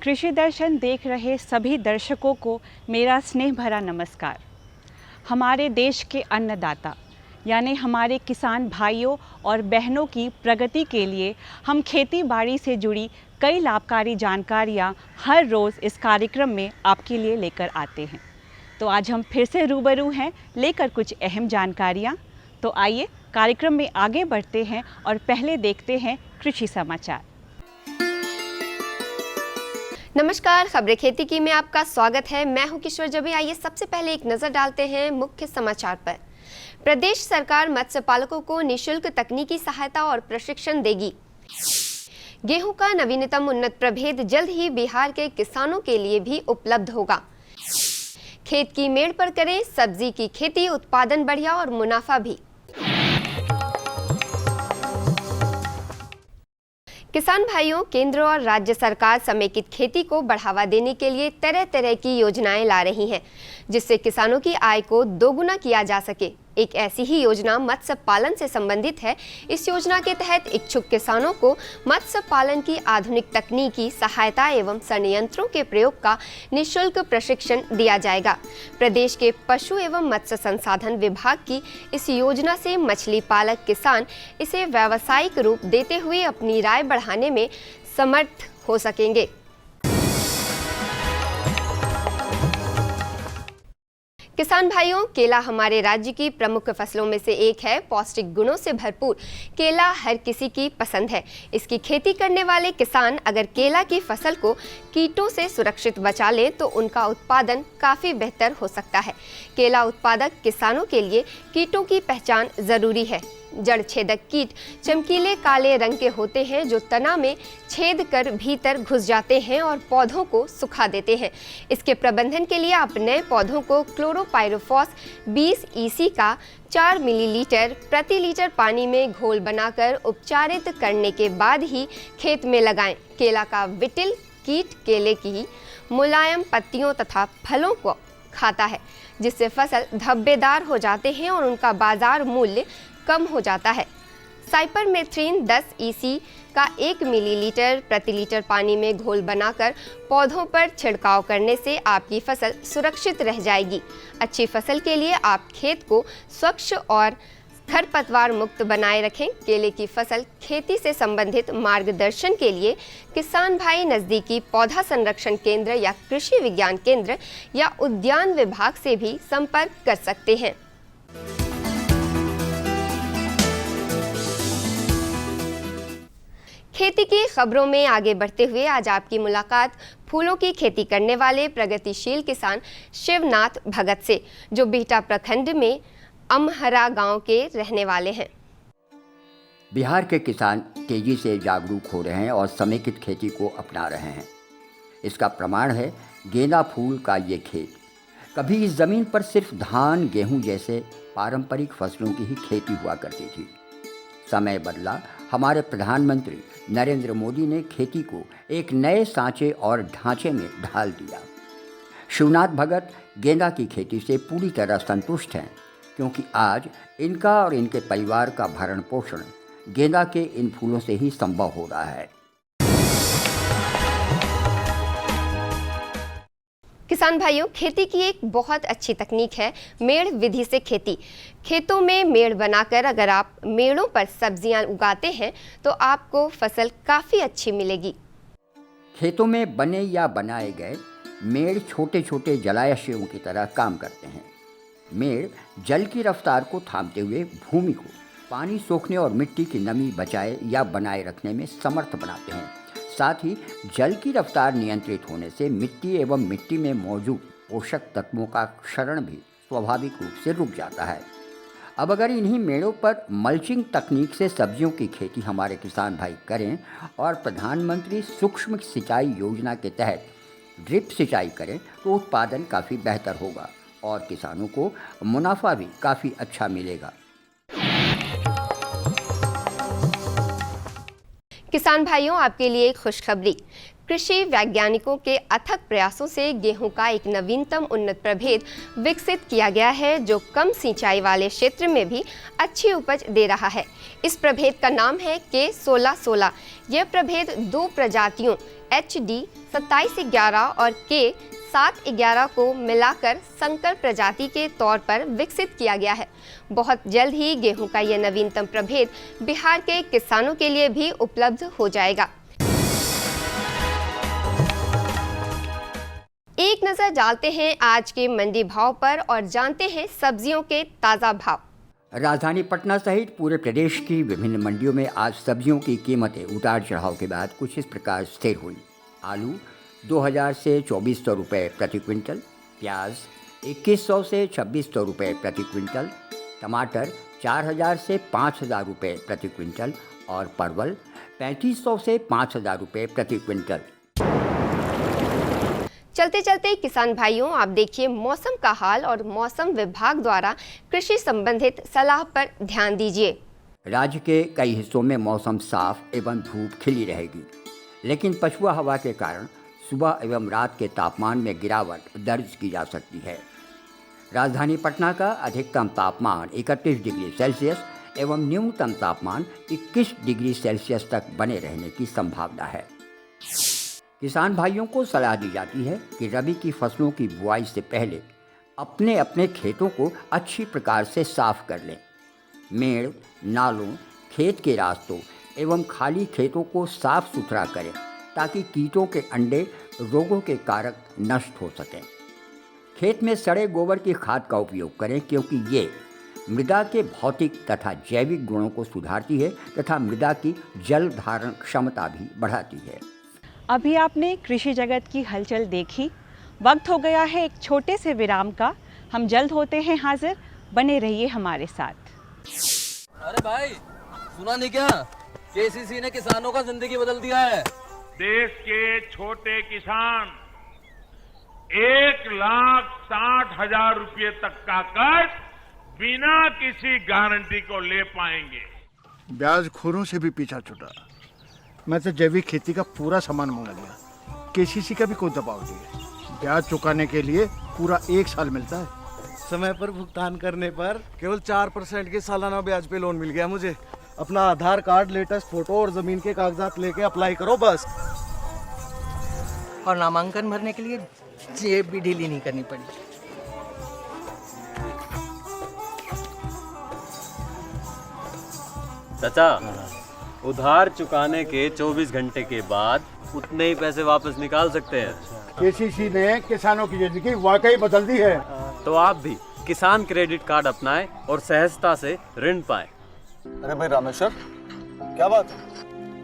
कृषि दर्शन देख रहे सभी दर्शकों को मेरा स्नेह भरा नमस्कार। हमारे देश के अन्नदाता यानी हमारे किसान भाइयों और बहनों की प्रगति के लिए हम खेती बाड़ी से जुड़ी कई लाभकारी जानकारियाँ हर रोज़ इस कार्यक्रम में आपके लिए लेकर आते हैं। तो आज हम फिर से रूबरू हैं लेकर कुछ अहम जानकारियाँ। तो आइए कार्यक्रम में आगे बढ़ते हैं और पहले देखते हैं कृषि समाचार। नमस्कार, खबरें खेती की में आपका स्वागत है। मैं हूं किशोर जबी। आइए सबसे पहले एक नजर डालते हैं मुख्य समाचार पर। प्रदेश सरकार मत्स्य पालकों को निःशुल्क तकनीकी सहायता और प्रशिक्षण देगी। गेहूं का नवीनतम उन्नत प्रभेद जल्द ही बिहार के किसानों के लिए भी उपलब्ध होगा। खेत की मेड़ पर करें सब्जी की खेती, उत्पादन बढ़िया और मुनाफा भी। किसान भाइयों, केंद्र और राज्य सरकार समेकित खेती को बढ़ावा देने के लिए तरह तरह की योजनाएं ला रही हैं, जिससे किसानों की आय को दोगुना किया जा सके। एक ऐसी ही योजना मत्स्य पालन से संबंधित है। इस योजना के तहत इच्छुक किसानों को मत्स्य पालन की आधुनिक तकनीकी सहायता एवं संयंत्रों के प्रयोग का निःशुल्क प्रशिक्षण दिया जाएगा। प्रदेश के पशु एवं मत्स्य संसाधन विभाग की इस योजना से मछली पालक किसान इसे व्यावसायिक रूप देते हुए अपनी आय बढ़ाने में समर्थ हो सकेंगे। किसान भाइयों, केला हमारे राज्य की प्रमुख फसलों में से एक है। पौष्टिक गुणों से भरपूर केला हर किसी की पसंद है। इसकी खेती करने वाले किसान अगर केला की फसल को कीटों से सुरक्षित बचा लें तो उनका उत्पादन काफ़ी बेहतर हो सकता है। केला उत्पादक किसानों के लिए कीटों की पहचान जरूरी है। जड़ छेदक कीट चमकीले काले रंग के होते हैं जो तना में छेद कर भीतर घुस जाते हैं और पौधों को सुखा देते हैं। इसके प्रबंधन के लिए आप नए पौधों को क्लोरोपाइरोफॉस 20 EC का 4 मिलीलीटर प्रति लीटर पानी में घोल बनाकर उपचारित करने के बाद ही खेत में लगाएं। केला का विटिल कीट केले की मुलायम पत्तियों तथा फलों को खाता है, जिससे फसल धब्बेदार हो जाते हैं और उनका बाजार मूल्य कम हो जाता है। साइपरमेथ्रिन 10 EC का 1 मिलीलीटर प्रति लीटर पानी में घोल बनाकर पौधों पर छिड़काव करने से आपकी फसल सुरक्षित रह जाएगी। अच्छी फसल के लिए आप खेत को स्वच्छ और खरपतवार मुक्त बनाए रखें। केले की फसल खेती से संबंधित मार्गदर्शन के लिए किसान भाई नज़दीकी पौधा संरक्षण केंद्र या कृषि विज्ञान केंद्र या उद्यान विभाग से भी संपर्क कर सकते हैं। खेती की खबरों में आगे बढ़ते हुए आज आपकी मुलाकात फूलों की खेती करने वाले प्रगतिशील किसान शिवनाथ भगत से, जो बिहटा प्रखंड में अमहरा गांव के रहने वाले हैं। बिहार के किसान तेजी से जागरूक हो रहे हैं और समेकित खेती को अपना रहे हैं। इसका प्रमाण है गेंदा फूल का ये खेत। कभी इस ज़मीन पर सिर्फ धान गेहूं जैसे पारंपरिक फसलों की ही खेती हुआ करती थी। समय बदला, हमारे प्रधानमंत्री नरेंद्र मोदी ने खेती को एक नए सांचे और ढांचे में ढाल दिया। शिवनाथ भगत गेंदा की खेती से पूरी तरह संतुष्ट हैं, क्योंकि आज इनका और इनके परिवार का भरण पोषण गेंदा के इन फूलों से ही संभव हो रहा है। किसान भाइयों, खेती की एक बहुत अच्छी तकनीक है मेड़ विधि से खेती। खेतों में मेड़ बनाकर अगर आप मेड़ों पर सब्जियां उगाते हैं तो आपको फसल काफ़ी अच्छी मिलेगी। खेतों में बने या बनाए गए मेड़ छोटे छोटे जलाशयों की तरह काम करते हैं। मेड़ जल की रफ्तार को थामते हुए भूमि को पानी सोखने और मिट्टी की नमी बचाए या बनाए रखने में समर्थ बनाते हैं। साथ ही जल की रफ्तार नियंत्रित होने से मिट्टी एवं मिट्टी में मौजूद पोषक तत्वों का क्षरण भी स्वाभाविक रूप से रुक जाता है। अब अगर इन्हीं मेड़ों पर मल्चिंग तकनीक से सब्जियों की खेती हमारे किसान भाई करें और प्रधानमंत्री सूक्ष्म सिंचाई योजना के तहत ड्रिप सिंचाई करें तो उत्पादन काफ़ी बेहतर होगा और किसानों को मुनाफा भी काफ़ी अच्छा मिलेगा। किसान भाइयों, आपके लिए एक खुशखबरी। कृषि वैज्ञानिकों के अथक प्रयासों से गेहूं का एक नवीनतम उन्नत प्रभेद विकसित किया गया है जो कम सिंचाई वाले क्षेत्र में भी अच्छी उपज दे रहा है। इस प्रभेद का नाम है K1616। यह प्रभेद दो प्रजातियों HD 2711 और K 711 को मिलाकर संकर प्रजाति के तौर पर विकसित किया गया है। बहुत जल्द ही गेहूं का यह नवीनतम प्रभेद बिहार के किसानों के लिए भी उपलब्ध हो जाएगा। एक नजर डालते हैं आज के मंडी भाव पर और जानते हैं सब्जियों के ताजा भाव। राजधानी पटना सहित पूरे प्रदेश की विभिन्न मंडियों में आज सब्जियों की कीमतें उतार चढ़ाव के बाद कुछ इस प्रकार स्थिर हुई। आलू 2000 से 2400 रुपये प्रति क्विंटल, प्याज 2100 से 2600 रुपये प्रति क्विंटल, टमाटर 4000 से 5000 रुपये प्रति क्विंटल और परवल 3500 से 5000 रुपये प्रति क्विंटल। चलते चलते किसान भाइयों, आप देखिए मौसम का हाल और मौसम विभाग द्वारा कृषि संबंधित सलाह पर ध्यान दीजिए। राज्य के कई हिस्सों में मौसम साफ एवं धूप खिली रहेगी, लेकिन पछुआ हवा के कारण सुबह एवं रात के तापमान में गिरावट दर्ज की जा सकती है। राजधानी पटना का अधिकतम तापमान 31 डिग्री सेल्सियस एवं न्यूनतम तापमान 21 डिग्री सेल्सियस तक बने रहने की संभावना है। किसान भाइयों को सलाह दी जाती है कि रबी की फसलों की बुआई से पहले अपने अपने खेतों को अच्छी प्रकार से साफ कर लें। मेड़, नालों, खेत के रास्तों एवं खाली खेतों को साफ सुथरा करें ताकि कीटों के अंडे रोगों के कारक नष्ट हो सकें। खेत में सड़े गोबर की खाद का उपयोग करें क्योंकि ये मृदा के भौतिक तथा जैविक गुणों को सुधारती है तथा मृदा की जल धारण क्षमता भी बढ़ाती है। अभी आपने कृषि जगत की हलचल देखी। वक्त हो गया है एक छोटे से विराम का। हम जल्द होते हैं हाजिर, बने रहिए हमारे साथ। अरे भाई, सुना नहीं क्या? केसीसी ने किसानों का जिंदगी बदल दिया है। देश के छोटे किसान 1,60,000 रुपये तक का कर्ज बिना किसी गारंटी को ले पाएंगे। ब्याज खोरों से भी पीछा छूटा। मैं तो जैविक खेती का पूरा सामान मंगा लिया। केसीसी का भी कोई दबाव नहीं है। ब्याज चुकाने के लिए पूरा 1 साल मिलता है। समय पर भुगतान करने पर केवल 4% के सालाना ब्याज पे लोन मिल गया मुझे। अपना आधार कार्ड, लेटेस्ट फोटो और जमीन के कागजात लेके अप्लाई करो बस। और नामांकन भरने के लिए जेब भी ढीली नहीं करनी पड़ी। चाचा, उधार चुकाने के 24 घंटे के बाद उतने ही पैसे वापस निकाल सकते हैं। केसीसी ने किसानों की जिंदगी वाकई बदल दी है। तो आप भी किसान क्रेडिट कार्ड अपनाएं और सहजता से ऋण पाएं। अरे भाई रामेश्वर, क्या बात?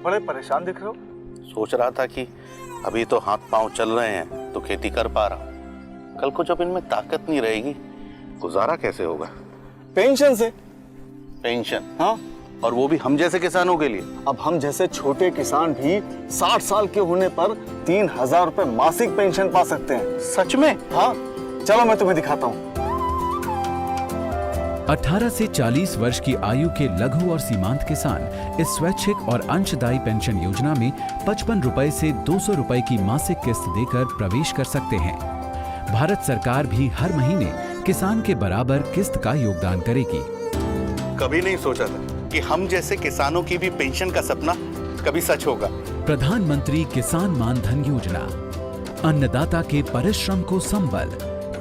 बड़े परेशान दिख रहे हो। सोच रहा था कि अभी तो हाथ पांव चल रहे हैं तो खेती कर पा रहा हूँ, कल को जब इनमें ताकत नहीं रहेगी गुजारा कैसे होगा? पेंशन से। पेंशन? हाँ, और वो भी हम जैसे किसानों के लिए। अब हम जैसे छोटे किसान भी 60 साल के होने पर 3,000 रुपए मासिक पेंशन पा सकते हैं। सच में? हाँ, चलो मैं तुम्हें दिखाता हूँ। 18 से 40 वर्ष की आयु के लघु और सीमांत किसान इस स्वैच्छिक और अंशदायी पेंशन योजना में 55 रुपए से 200 रुपए की मासिक किस्त देकर प्रवेश कर सकते हैं। भारत सरकार भी हर महीने किसान के बराबर किस्त का योगदान करेगी। कभी नहीं सोचा था कि हम जैसे किसानों की भी पेंशन का सपना कभी सच होगा। प्रधानमंत्री किसान मान धन योजना, अन्नदाता के परिश्रम को संबल,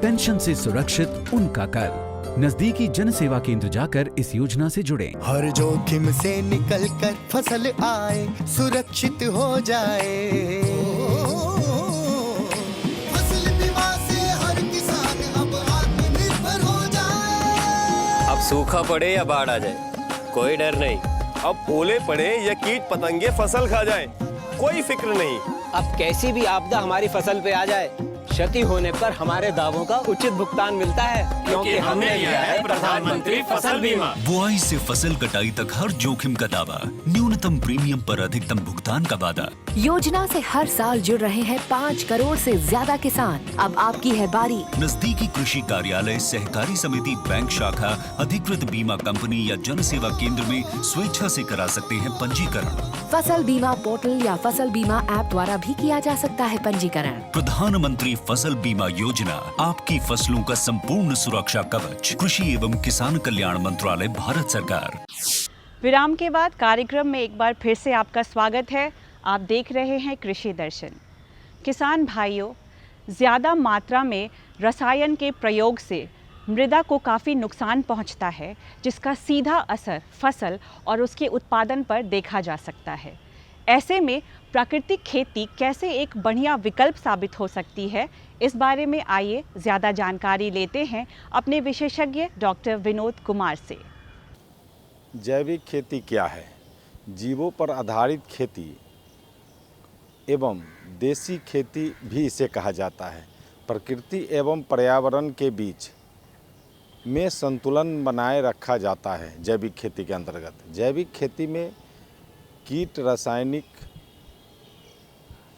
पेंशन से सुरक्षित उनका कर। नजदीकी जन सेवा केंद्र जाकर इस योजना से जुड़ें। हर जोखिम से निकल कर फसल आए, सुरक्षित हो जाए। फसल बीमा से हर किसान अब आत्मनिर्भर हो जाए। अब सूखा पड़े या बाढ़ आ जाए, कोई डर नहीं। अब ओले पड़े या कीट पतंगे फसल खा जाए, कोई फिक्र नहीं। अब कैसी भी आपदा हमारी फसल पे आ जाए, क्षति होने पर हमारे दावों का उचित भुगतान मिलता है, क्योंकि हमने लिया है प्रधानमंत्री फसल बीमा। बुआई से फसल कटाई तक हर जोखिम का दावा, न्यूनतम प्रीमियम पर अधिकतम भुगतान का वादा। योजना से हर साल जुड़ रहे हैं 5 करोड़ से ज्यादा किसान। अब आपकी है बारी। नजदीकी कृषि कार्यालय, सहकारी समिति, बैंक शाखा, अधिकृत बीमा कंपनी या जन सेवा केंद्र में स्वेच्छा से करा सकते हैं पंजीकरण। फसल बीमा पोर्टल या फसल बीमा ऐप द्वारा भी किया जा सकता है पंजीकरण। प्रधानमंत्री फसल बीमा योजना, आपकी फसलों का संपूर्ण सुरक्षा कवच। कृषि एवं किसान कल्याण मंत्रालय, भारत सरकार। विराम के बाद कार्यक्रम में एक बार फिर से आपका स्वागत है। आप देख रहे हैं कृषि दर्शन। किसान भाइयों, ज़्यादा मात्रा में रसायन के प्रयोग से मृदा को काफ़ी नुकसान पहुंचता है, जिसका सीधा असर फसल और उसके उत्पादन पर देखा जा सकता है। ऐसे में प्राकृतिक खेती कैसे एक बढ़िया विकल्प साबित हो सकती है, इस बारे में आइए ज़्यादा जानकारी लेते हैं अपने विशेषज्ञ डॉक्टर विनोद कुमार से। जैविक खेती क्या है? जीवों पर आधारित खेती एवं देसी खेती भी इसे कहा जाता है। प्रकृति एवं पर्यावरण के बीच में संतुलन बनाए रखा जाता है जैविक खेती के अंतर्गत। जैविक खेती में कीट रासायनिक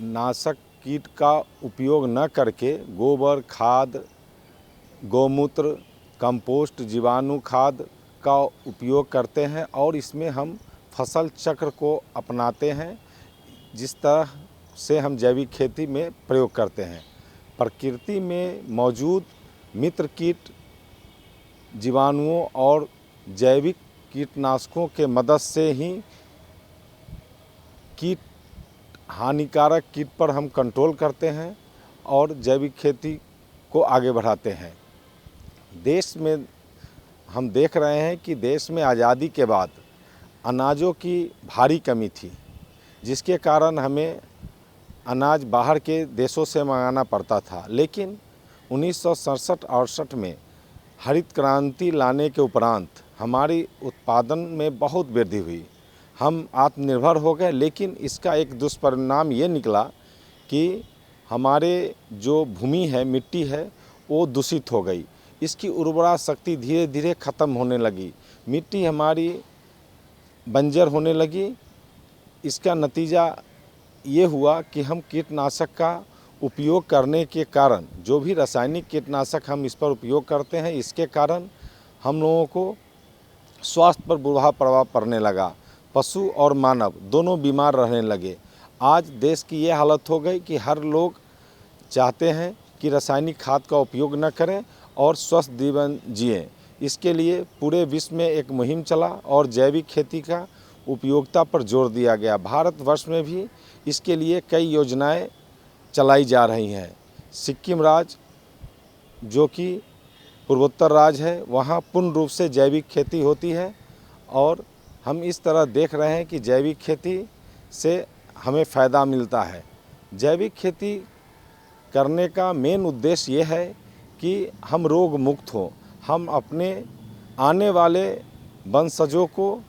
नाशक कीट का उपयोग न करके गोबर खाद, गौमूत्र, कंपोस्ट, जीवाणु खाद का उपयोग करते हैं और इसमें हम फसल चक्र को अपनाते हैं, जिस तरह से हम जैविक खेती में प्रयोग करते हैं। प्रकृति में मौजूद मित्र कीट, जीवाणुओं और जैविक कीटनाशकों के मदद से ही कीट हानिकारक कीट पर हम कंट्रोल करते हैं और जैविक खेती को आगे बढ़ाते हैं। देश में हम देख रहे हैं कि देश में आज़ादी के बाद अनाजों की भारी कमी थी, जिसके कारण हमें अनाज बाहर के देशों से मंगाना पड़ता था। लेकिन 1967-68 में हरित क्रांति लाने के उपरांत हमारी उत्पादन में बहुत वृद्धि हुई, हम आत्मनिर्भर हो गए। लेकिन इसका एक दुष्परिणाम ये निकला कि हमारे जो भूमि है, मिट्टी है, वो दूषित हो गई। इसकी उर्वरा शक्ति धीरे धीरे ख़त्म होने लगी, मिट्टी हमारी बंजर होने लगी। इसका नतीजा ये हुआ कि हम कीटनाशक का उपयोग करने के कारण, जो भी रासायनिक कीटनाशक हम इस पर उपयोग करते हैं, इसके कारण हम लोगों को स्वास्थ्य पर बुरा प्रभाव पड़ने लगा। पशु और मानव दोनों बीमार रहने लगे। आज देश की ये हालत हो गई कि हर लोग चाहते हैं कि रासायनिक खाद का उपयोग न करें और स्वस्थ जीवन जिएं। इसके लिए पूरे विश्व में एक मुहिम चला और जैविक खेती का उपयोगिता पर जोर दिया गया। भारतवर्ष में भी इसके लिए कई योजनाएं चलाई जा रही हैं। सिक्किम राज्य, जो कि पूर्वोत्तर राज्य है, वहाँ पूर्ण रूप से जैविक खेती होती है और हम इस तरह देख रहे हैं कि जैविक खेती से हमें फ़ायदा मिलता है। जैविक खेती करने का मेन उद्देश्य ये है कि हम रोग मुक्त हों, हम अपने आने वाले वंशजों को,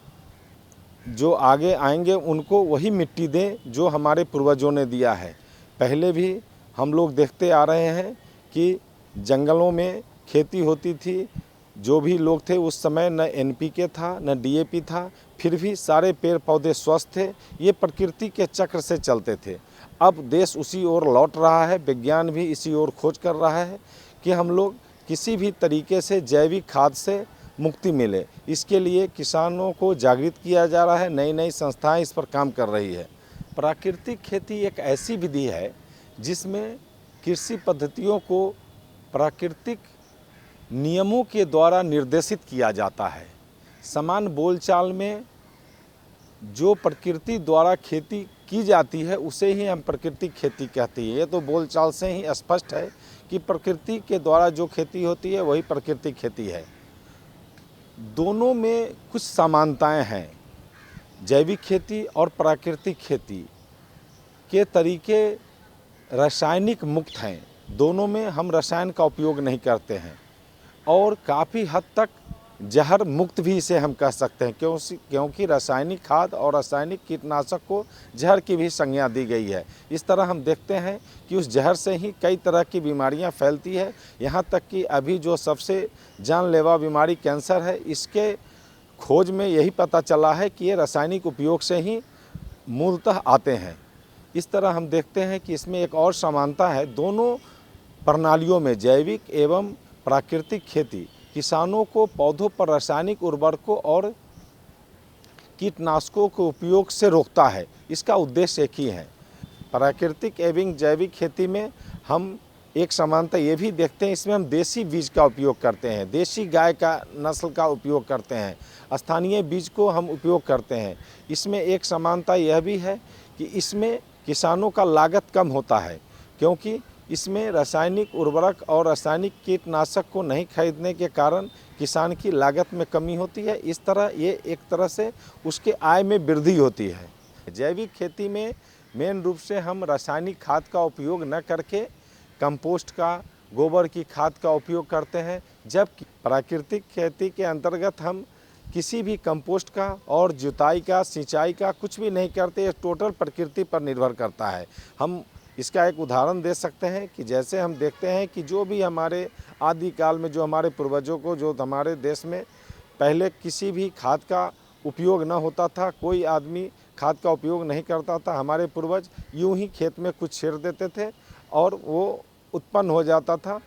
जो आगे आएंगे, उनको वही मिट्टी दें जो हमारे पूर्वजों ने दिया है। पहले भी हम लोग देखते आ रहे हैं कि जंगलों में खेती होती थी, जो भी लोग थे उस समय न NPK था न DAP था, फिर भी सारे पेड़ पौधे स्वस्थ थे। ये प्रकृति के चक्र से चलते थे। अब देश उसी ओर लौट रहा है, विज्ञान भी इसी ओर खोज कर रहा है कि हम लोग किसी भी तरीके से जैविक खाद से मुक्ति मिले। इसके लिए किसानों को जागृत किया जा रहा है, नई नई संस्थाएं इस पर काम कर रही है। प्राकृतिक खेती एक ऐसी विधि है जिसमें कृषि पद्धतियों को प्राकृतिक नियमों के द्वारा निर्देशित किया जाता है। समान बोलचाल में जो प्रकृति द्वारा खेती की जाती है उसे ही हम प्राकृतिक खेती कहते हैं। ये तो बोलचाल से ही स्पष्ट है कि प्रकृति के द्वारा जो खेती होती है वही प्राकृतिक खेती है। दोनों में कुछ समानताएं हैं। जैविक खेती और प्राकृतिक खेती के तरीके रासायनिक मुक्त हैं। दोनों में हम रसायन का उपयोग नहीं करते हैं और काफ़ी हद तक जहर मुक्त भी इसे हम कह सकते हैं, क्योंकि रासायनिक खाद और रासायनिक कीटनाशक को जहर की भी संज्ञा दी गई है। इस तरह हम देखते हैं कि उस जहर से ही कई तरह की बीमारियां फैलती है, यहाँ तक कि अभी जो सबसे जानलेवा बीमारी कैंसर है, इसके खोज में यही पता चला है कि ये रासायनिक उपयोग से ही मूलतः आते हैं। इस तरह हम देखते हैं कि इसमें एक और समानता है दोनों प्रणालियों में, जैविक एवं प्राकृतिक खेती किसानों को पौधों पर रासायनिक उर्वरकों और कीटनाशकों के उपयोग से रोकता है। इसका उद्देश्य एक ही है। प्राकृतिक एवं जैविक खेती में हम एक समानता ये भी देखते हैं, इसमें हम देसी बीज का उपयोग करते हैं, देसी गाय का नस्ल का उपयोग करते हैं, स्थानीय बीज को हम उपयोग करते हैं। इसमें एक समानता यह भी है कि इसमें किसानों का लागत कम होता है, क्योंकि इसमें रासायनिक उर्वरक और रासायनिक कीटनाशक को नहीं खरीदने के कारण किसान की लागत में कमी होती है। इस तरह ये एक तरह से उसके आय में वृद्धि होती है। जैविक खेती में मेन रूप से हम रासायनिक खाद का उपयोग न करके कंपोस्ट का, गोबर की खाद का उपयोग करते हैं, जबकि प्राकृतिक खेती के अंतर्गत हम किसी भी कंपोस्ट का और जुताई का, सिंचाई का कुछ भी नहीं करते। ये टोटल प्रकृति पर निर्भर करता है। हम इसका एक उदाहरण दे सकते हैं कि जैसे हम देखते हैं कि जो भी हमारे आदिकाल में जो हमारे पूर्वजों को, जो हमारे देश में पहले किसी भी खाद का उपयोग न होता था, कोई आदमी खाद का उपयोग नहीं करता था, हमारे पूर्वज यूं ही खेत में कुछ छीड़ देते थे और वो उत्पन्न हो जाता था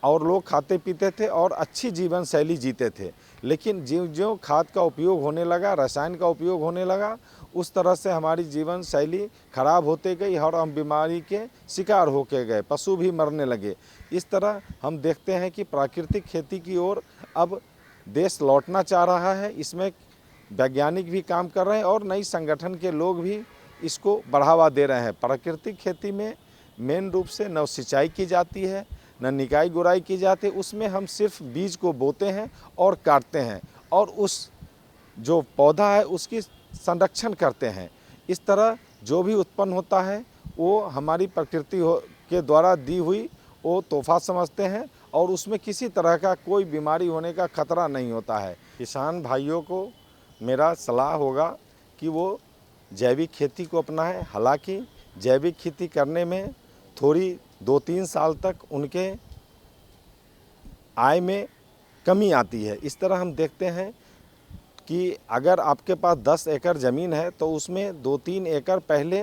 और लोग खाते पीते थे और अच्छी जीवन शैली जीते थे। लेकिन जो खाद का उपयोग होने लगा, रसायन का उपयोग होने लगा, उस तरह से हमारी जीवन शैली खराब होते गई और हम बीमारी के शिकार होके गए, पशु भी मरने लगे। इस तरह हम देखते हैं कि प्राकृतिक खेती की ओर अब देश लौटना चाह रहा है। इसमें वैज्ञानिक भी काम कर रहे हैं और नई संगठन के लोग भी इसको बढ़ावा दे रहे हैं। प्राकृतिक खेती में मेन रूप से न सिंचाई की जाती है, न निकाई गुड़ाई की जाती है। उसमें हम सिर्फ बीज को बोते हैं और काटते हैं और उस जो पौधा है उसकी संरक्षण करते हैं। इस तरह जो भी उत्पन्न होता है वो हमारी प्रकृति के द्वारा दी हुई वो तोहफा समझते हैं और उसमें किसी तरह का कोई बीमारी होने का खतरा नहीं होता है। किसान भाइयों को मेरा सलाह होगा कि वो जैविक खेती को अपनाएं। हालांकि जैविक खेती करने में थोड़ी 2-3 साल तक उनके आय में कमी आती है। इस तरह हम देखते हैं कि अगर आपके पास 10 एकड़ ज़मीन है तो उसमें 2-3 एकड़ पहले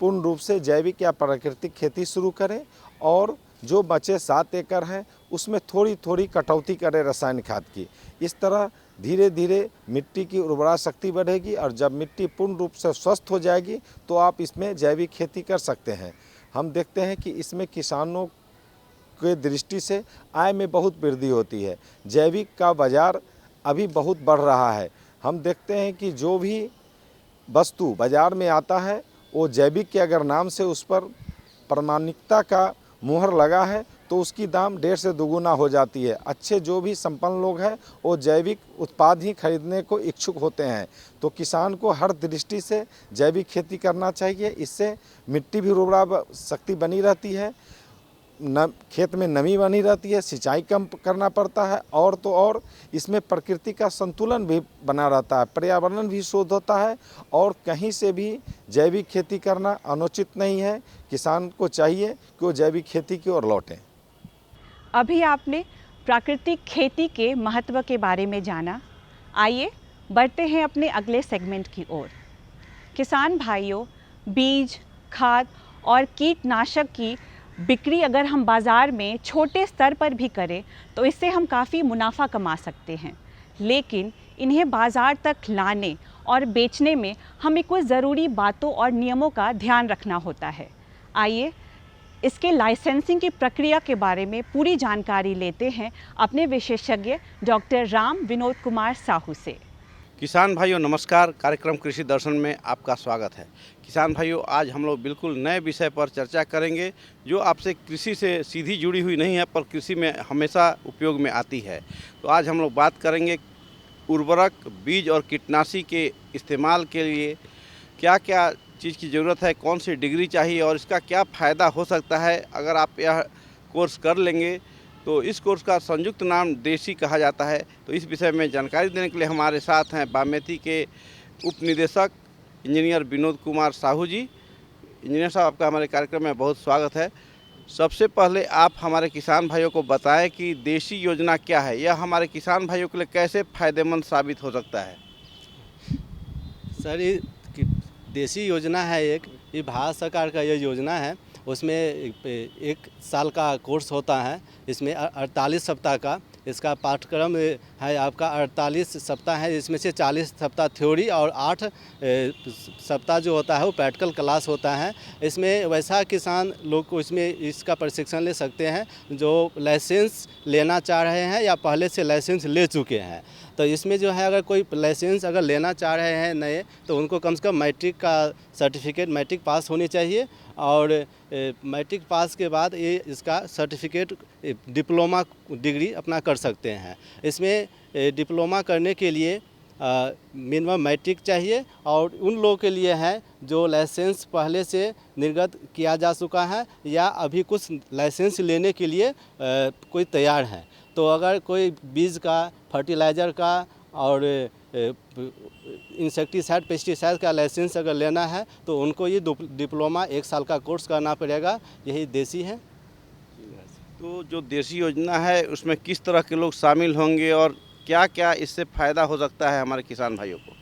पूर्ण रूप से जैविक या प्राकृतिक खेती शुरू करें और जो बचे 7 एकड़ हैं उसमें थोड़ी थोड़ी कटौती करें रासायनिक खाद की। इस तरह धीरे धीरे मिट्टी की उर्वरा शक्ति बढ़ेगी और जब मिट्टी पूर्ण रूप से स्वस्थ हो जाएगी तो आप इसमें जैविक खेती कर सकते हैं। हम देखते हैं कि इसमें किसानों के दृष्टि से आय में बहुत वृद्धि होती है। जैविक का बाज़ार अभी बहुत बढ़ रहा है। हम देखते हैं कि जो भी वस्तु बाज़ार में आता है वो जैविक के अगर नाम से उस पर प्रमाणिकता का मुहर लगा है तो उसकी दाम 1.5 से दुगुना हो जाती है। अच्छे जो भी संपन्न लोग हैं वो जैविक उत्पाद ही खरीदने को इच्छुक होते हैं। तो किसान को हर दृष्टि से जैविक खेती करना चाहिए। इससे मिट्टी भी उर्वरा शक्ति बनी रहती है, खेत में नमी बनी रहती है, सिंचाई कम करना पड़ता है और तो और इसमें प्रकृति का संतुलन भी बना रहता है, पर्यावरण भी शुद्ध होता है और कहीं से भी जैविक खेती करना अनुचित नहीं है। किसान को चाहिए कि वो जैविक खेती की ओर लौटें। अभी आपने प्राकृतिक खेती के महत्व के बारे में जाना। आइए बढ़ते हैं अपने अगले सेगमेंट की ओर। किसान भाइयों, बीज, खाद और कीटनाशक की बिक्री अगर हम बाज़ार में छोटे स्तर पर भी करें तो इससे हम काफ़ी मुनाफा कमा सकते हैं, लेकिन इन्हें बाज़ार तक लाने और बेचने में हमें कुछ ज़रूरी बातों और नियमों का ध्यान रखना होता है। आइए इसके लाइसेंसिंग की प्रक्रिया के बारे में पूरी जानकारी लेते हैं अपने विशेषज्ञ डॉक्टर राम विनोद कुमार साहू से। किसान भाइयों नमस्कार, कार्यक्रम कृषि दर्शन में आपका स्वागत है। किसान भाइयों, आज हम लोग बिल्कुल नए विषय पर चर्चा करेंगे जो आपसे कृषि से सीधी जुड़ी हुई नहीं है पर कृषि में हमेशा उपयोग में आती है। तो आज हम लोग बात करेंगे उर्वरक, बीज और कीटनाशी के इस्तेमाल के लिए क्या क्या चीज़ की ज़रूरत है, कौन सी डिग्री चाहिए और इसका क्या फ़ायदा हो सकता है अगर आप यह कोर्स कर लेंगे तो इस कोर्स का संयुक्त नाम देसी कहा जाता है। तो इस विषय में जानकारी देने के लिए हमारे साथ हैं बामेती के उप निदेशक इंजीनियर विनोद कुमार साहू जी। इंजीनियर साहब, आपका हमारे कार्यक्रम में बहुत स्वागत है। सबसे पहले आप हमारे किसान भाइयों को बताएं कि देसी योजना क्या है, यह हमारे किसान भाइयों के लिए कैसे फ़ायदेमंद साबित हो सकता है। सर, ये देसी योजना है ये भारत सरकार का ये योजना है। उसमें 1 साल का कोर्स होता है, इसमें 48 सप्ताह का इसका पाठ्यक्रम है। आपका 48 सप्ताह है, इसमें से 40 सप्ताह थ्योरी और 8 सप्ताह जो होता है वो प्रैक्टिकल क्लास होता है। इसमें वैसा किसान लोग को इसमें इसका प्रशिक्षण ले सकते हैं जो लाइसेंस लेना चाह रहे हैं या पहले से लाइसेंस ले चुके हैं। तो इसमें जो है अगर कोई लाइसेंस अगर लेना चाह रहे हैं नए, तो उनको कम से कम मैट्रिक का सर्टिफिकेट मैट्रिक पास होनी चाहिए और मैट्रिक पास के बाद ये इसका सर्टिफिकेट डिप्लोमा डिग्री अपना कर सकते हैं। इसमें डिप्लोमा करने के लिए मिनिमम मैट्रिक चाहिए और उन लोगों के लिए है जो लाइसेंस पहले से निर्गत किया जा चुका है या अभी कुछ लाइसेंस लेने के लिए कोई तैयार है। तो अगर कोई बीज का, फर्टिलाइज़र का और इंसेक्टिसाइड पेस्टिसाइड का लाइसेंस अगर लेना है तो उनको ये डिप्लोमा 1 साल का कोर्स करना पड़ेगा। यही देसी है। तो जो देसी योजना है उसमें किस तरह के लोग शामिल होंगे और क्या क्या इससे फ़ायदा हो सकता है हमारे किसान भाइयों को?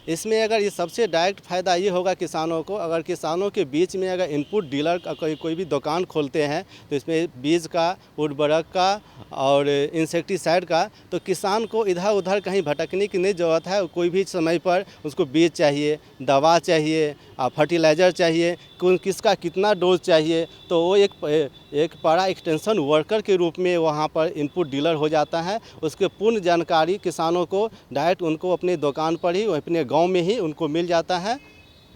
इसमें अगर ये सबसे डायरेक्ट फ़ायदा ये होगा किसानों को, अगर किसानों के बीच में अगर इनपुट डीलर का कोई भी दुकान खोलते हैं तो इसमें बीज का, उर्वरक का और इंसेक्टिसाइड का, तो किसान को इधर उधर कहीं भटकने की नहीं ज़रूरत है। कोई भी समय पर उसको बीज चाहिए, दवा चाहिए, फर्टिलाइज़र चाहिए, किसका कितना डोज चाहिए, तो वो एक बड़ा एक्सटेंशन वर्कर के रूप में वहाँ पर इनपुट डीलर हो जाता है। उसके पूर्ण जानकारी किसानों को डायरेक्ट उनको अपने दुकान पर ही, अपने गांव में ही उनको मिल जाता है।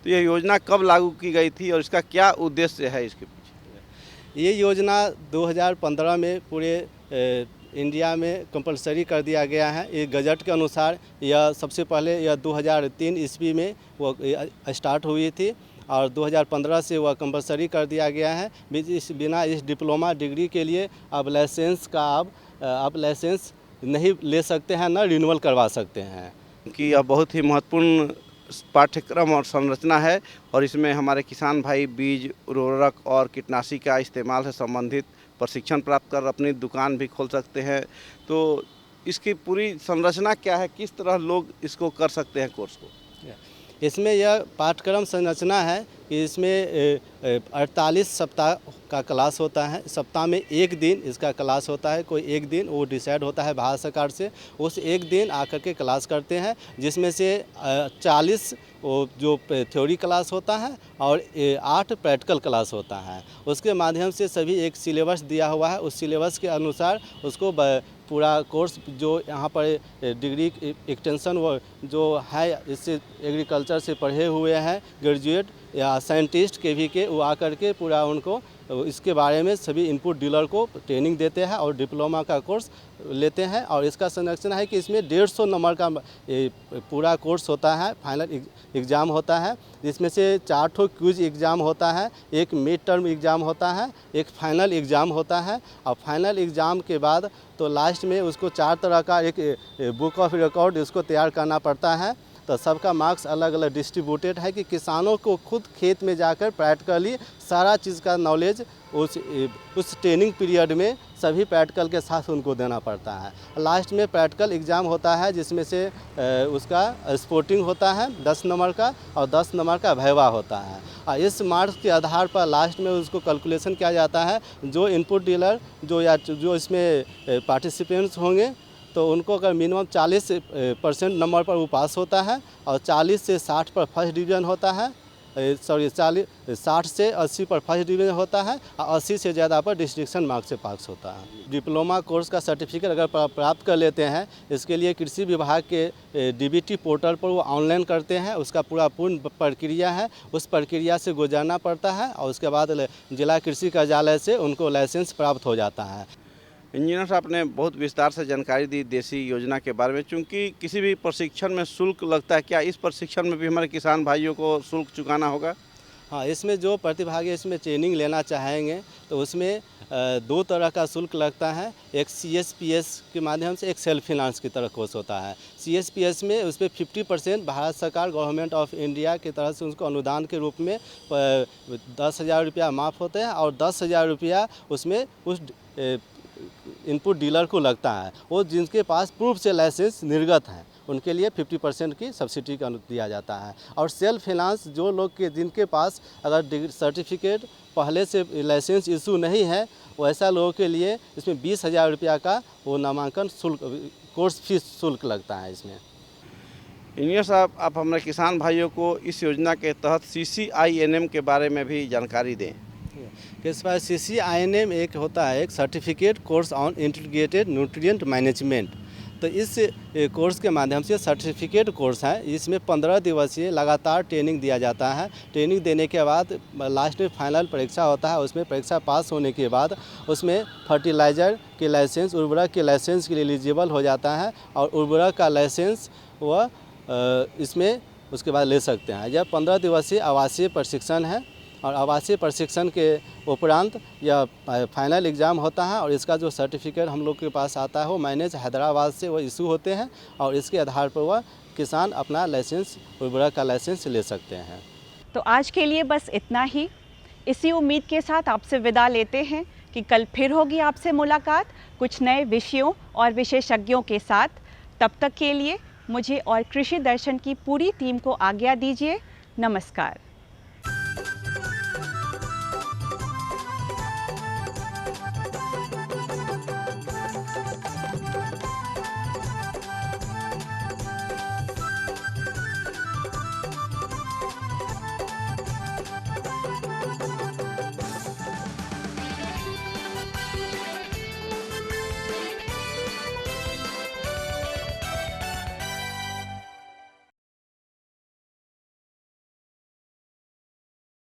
तो ये योजना कब लागू की गई थी और इसका क्या उद्देश्य है इसके पीछे? ये योजना 2015 में पूरे इंडिया में कंपलसरी कर दिया गया है। ये गजट के अनुसार यह सबसे पहले यह 2003 ईस्वी में वो स्टार्ट हुई थी और 2015 से वह कंपलसरी कर दिया गया है। बिना इस डिप्लोमा डिग्री के लिए अब लाइसेंस का आप लाइसेंस नहीं ले सकते हैं, ना रिन्यूअल करवा सकते हैं। कि यह बहुत ही महत्वपूर्ण पाठ्यक्रम और संरचना है और इसमें हमारे किसान भाई बीज, उर्वरक और कीटनाशी का इस्तेमाल से संबंधित प्रशिक्षण प्राप्त कर अपनी दुकान भी खोल सकते हैं। तो इसकी पूरी संरचना क्या है, किस तरह लोग इसको कर सकते हैं कोर्स को? इसमें यह पाठ्यक्रम संरचना है कि इसमें 48 सप्ताह का क्लास होता है। सप्ताह में 1 दिन इसका क्लास होता है। कोई 1 दिन वो डिसाइड होता है भारत सरकार से, उस 1 दिन आकर के क्लास करते हैं, जिसमें से 40 वो जो थ्योरी क्लास होता है और 8 प्रैक्टिकल क्लास होता है। उसके माध्यम से सभी एक सिलेबस दिया हुआ है, उस सिलेबस के अनुसार उसको पूरा कोर्स जो यहाँ पर डिग्री एक्सटेंशन वो जो है, इससे एग्रीकल्चर से पढ़े हुए हैं ग्रेजुएट या साइंटिस्ट के वो आकर के पूरा उनको इसके बारे में सभी इनपुट डीलर को ट्रेनिंग देते हैं और डिप्लोमा का कोर्स लेते हैं। और इसका संरचना है कि इसमें 150 नंबर का पूरा कोर्स होता है, फाइनल एग्ज़ाम होता है, जिसमें से 4 क्विज एग्ज़ाम होता है, 1 मिड टर्म एग्ज़ाम होता है, 1 फाइनल एग्ज़ाम होता है। और फाइनल एग्ज़ाम के बाद तो लास्ट में उसको 4 तरह का एक बुक ऑफ रिकॉर्ड इसको तैयार करना पड़ता है। तो सबका मार्क्स अलग अलग डिस्ट्रीब्यूटेड है कि किसानों को खुद खेत में जाकर प्रैक्टिकली सारा चीज़ का नॉलेज उस ट्रेनिंग पीरियड में सभी प्रैक्टिकल के साथ उनको देना पड़ता है। लास्ट में प्रैक्टिकल एग्ज़ाम होता है, जिसमें से उसका स्पोर्टिंग होता है 10 नंबर का और 10 नंबर का वाइवा होता है। और इस मार्क्स के आधार पर लास्ट में उसको कैलकुलेशन किया जाता है। जो इनपुट डीलर जो इसमें पार्टिसिपेंट्स होंगे तो उनको अगर मिनिमम 40% नंबर पर वो पास होता है और 40 से 60 पर फर्स्ट डिवीज़न होता है, 60 से 80 पर फर्स्ट डिवीज़न होता है और 80 से ज़्यादा पर डिस्ट्रिक्शन मार्क से पास होता है। डिप्लोमा कोर्स का सर्टिफिकेट अगर प्राप्त कर लेते हैं, इसके लिए कृषि विभाग के डीबीटी पोर्टल पर वो ऑनलाइन करते हैं। उसका पूर्ण प्रक्रिया है, उस प्रक्रिया से गुजरना पड़ता है और उसके बाद जिला कृषि कार्यालय से उनको लाइसेंस प्राप्त हो जाता है। इंजीनियर साहब ने बहुत विस्तार से जानकारी दी देसी योजना के बारे में। चूँकि किसी भी प्रशिक्षण में शुल्क लगता है, क्या इस प्रशिक्षण में भी हमारे किसान भाइयों को शुल्क चुकाना होगा? हाँ, इसमें जो प्रतिभागी इसमें ट्रेनिंग लेना चाहेंगे तो उसमें 2 तरह का शुल्क लगता है। एक CSPS के माध्यम से, एक सेल्फ फाइनेंस की तरह कोर्स होता है। CSPS में उस पर 50% भारत सरकार गवर्नमेंट ऑफ इंडिया की तरफ से उसको अनुदान के रूप में 10,000 रुपया माफ़ होते हैं और 10,000 रुपया उसमें उस इनपुट डीलर को लगता है। वो जिनके पास प्रूफ से लाइसेंस निर्गत हैं उनके लिए 50% की सब्सिडी का दिया जाता है। और सेल्फ फाइनेंस जो लोग के जिनके पास अगर सर्टिफिकेट पहले से लाइसेंस इशू नहीं है, वैसा लोगों के लिए इसमें 20,000 रुपया का वो नामांकन शुल्क, कोर्स फीस शुल्क लगता है इसमें। इंजीनियर साहब, आप हमारे किसान भाइयों को इस योजना के तहत CCINM के बारे में भी जानकारी दें। इस बार CCINM एक होता है, एक certificate course on integrated nutrient management. तो इस कोर्स के माध्यम से सर्टिफिकेट कोर्स है, इसमें 15 दिवसीय लगातार ट्रेनिंग दिया जाता है। ट्रेनिंग देने के बाद लास्ट में फाइनल परीक्षा होता है। उसमें परीक्षा पास होने के बाद उसमें फर्टिलाइज़र के लाइसेंस, उर्वरक के लाइसेंस के लिए एलिजिबल हो जाता है और उर्वरक का लाइसेंस वह इसमें उसके बाद ले सकते हैं। यह 15 दिवसीय आवासीय प्रशिक्षण है और आवासीय प्रशिक्षण के उपरांत यह फाइनल एग्ज़ाम होता है और इसका जो सर्टिफिकेट हम लोग के पास आता है वो मैनेज हैदराबाद से वो इशू होते हैं और इसके आधार पर वह किसान अपना लाइसेंस, उर्वरक का लाइसेंस ले सकते हैं। तो आज के लिए बस इतना ही। इसी उम्मीद के साथ आपसे विदा लेते हैं कि कल फिर होगी आपसे मुलाकात कुछ नए विषयों और विशेषज्ञों के साथ। तब तक के लिए मुझे और कृषि दर्शन की पूरी टीम को आज्ञा दीजिए। नमस्कार।